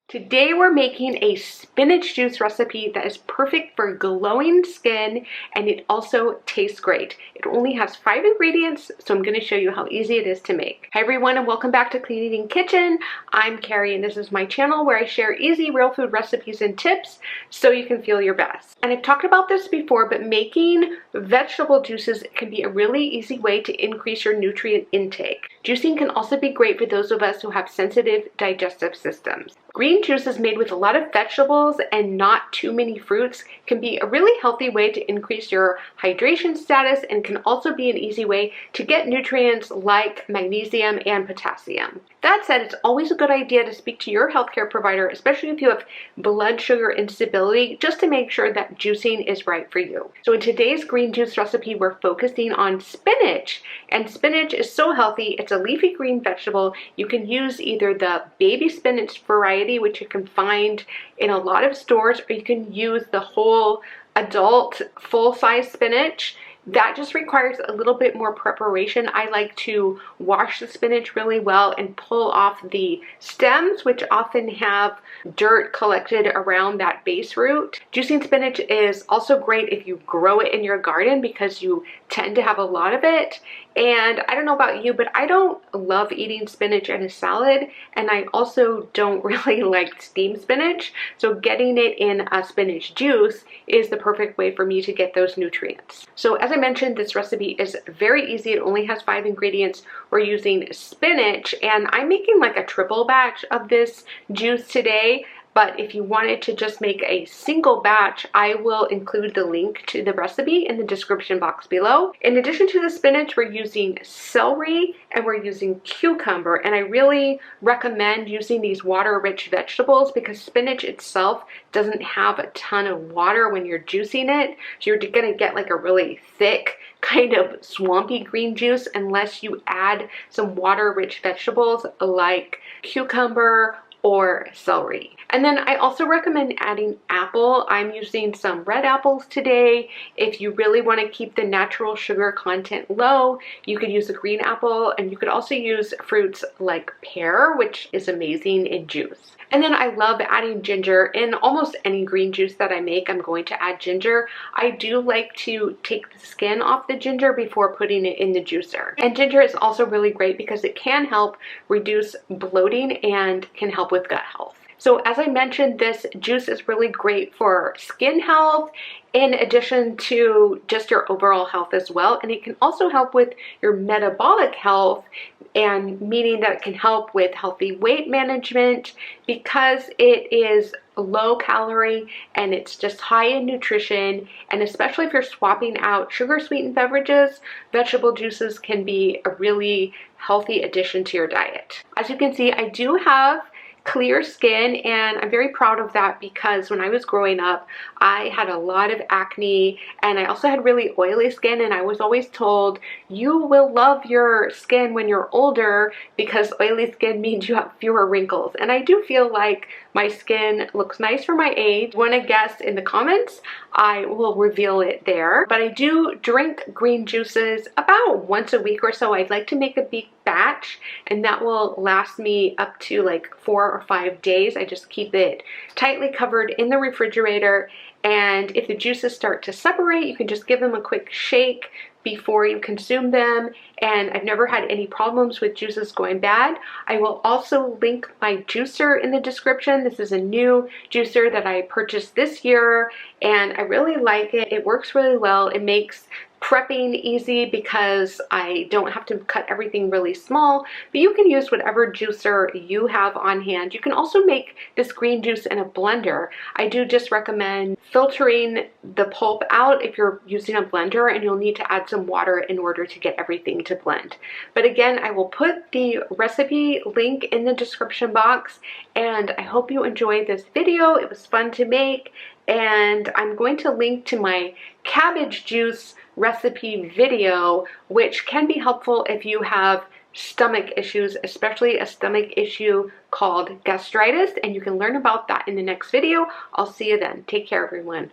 Today we're making a spinach juice recipe that is perfect for glowing skin, and it also tastes great. It only has 5 ingredients, so I'm going to show you how easy it is to make. Hi everyone, and welcome back to Clean Eating Kitchen. I'm Carrie, and this is my channel where I share easy real food recipes and tips so you can feel your best. And I've talked about this before, but making vegetable juices can be a really easy way to increase your nutrient intake. Juicing can also be great for those of us who have sensitive digestive systems. Green juices made with a lot of vegetables and not too many fruits can be a really healthy way to increase your hydration status, and can also be an easy way to get nutrients like magnesium and potassium. That said, it's always a good idea to speak to your healthcare provider, especially if you have blood sugar instability, just to make sure that juicing is right for you. So in today's green juice recipe, we're focusing on spinach. And spinach is so healthy. It's a leafy green vegetable. You can use either the baby spinach variety, which you can find in a lot of stores, or you can use the whole adult full-size spinach. That just requires a little bit more preparation. I like to wash the spinach really well and pull off the stems, which often have dirt collected around that base root. Juicing spinach is also great if you grow it in your garden because you tend to have a lot of it. And I don't know about you, but I don't love eating spinach in a salad, and I also don't really like steamed spinach. So getting it in a spinach juice is the perfect way for me to get those nutrients. So as I mentioned, this recipe is very easy. It only has 5 ingredients. We're using spinach, and I'm making like a triple batch of this juice today. But if you wanted to just make a single batch, I will include the link to the recipe in the description box below. In addition to the spinach, we're using celery and we're using cucumber. And I really recommend using these water-rich vegetables because spinach itself doesn't have a ton of water when you're juicing it. So you're gonna get like a really thick, kind of swampy green juice unless you add some water-rich vegetables like cucumber or celery. And then I also recommend adding apple. I'm using some red apples today. If you really want to keep the natural sugar content low, you could use a green apple, and you could also use fruits like pear, which is amazing in juice. And then I love adding ginger. In almost any green juice that I make, I'm going to add ginger. I do like to take the skin off the ginger before putting it in the juicer. And ginger is also really great because it can help reduce bloating and can help with gut health. So as I mentioned, this juice is really great for skin health in addition to just your overall health as well. And it can also help with your metabolic health, and meaning that it can help with healthy weight management because it is low calorie and it's just high in nutrition. And especially if you're swapping out sugar sweetened beverages, vegetable juices can be a really healthy addition to your diet. As you can see, I do have clear skin, and I'm very proud of that because when I was growing up, I had a lot of acne, and I also had really oily skin, and I was always told, you will love your skin when you're older because oily skin means you have fewer wrinkles. And I do feel like my skin looks nice for my age. Want to guess in the comments? I will reveal it there. But I do drink green juices about once a week or so. I'd like to make a big batch, and that will last me up to like 4 or 5 days. I just keep it tightly covered in the refrigerator, and if the juices start to separate, you can just give them a quick shake before you consume them, and I've never had any problems with juices going bad. I will also link my juicer in the description. This is a new juicer that I purchased this year, and I really like it. It works really well. It makes prepping easy because I don't have to cut everything really small, but you can use whatever juicer you have on hand. You can also make this green juice in a blender. I do just recommend filtering the pulp out if you're using a blender, and you'll need to add some water in order to get everything to blend. But again, I will put the recipe link in the description box, and I hope you enjoyed this video. It was fun to make, and I'm going to link to my cabbage juice recipe video, which can be helpful if you have stomach issues, especially a stomach issue called gastritis, and you can learn about that in the next video. I'll see you then. Take care, everyone.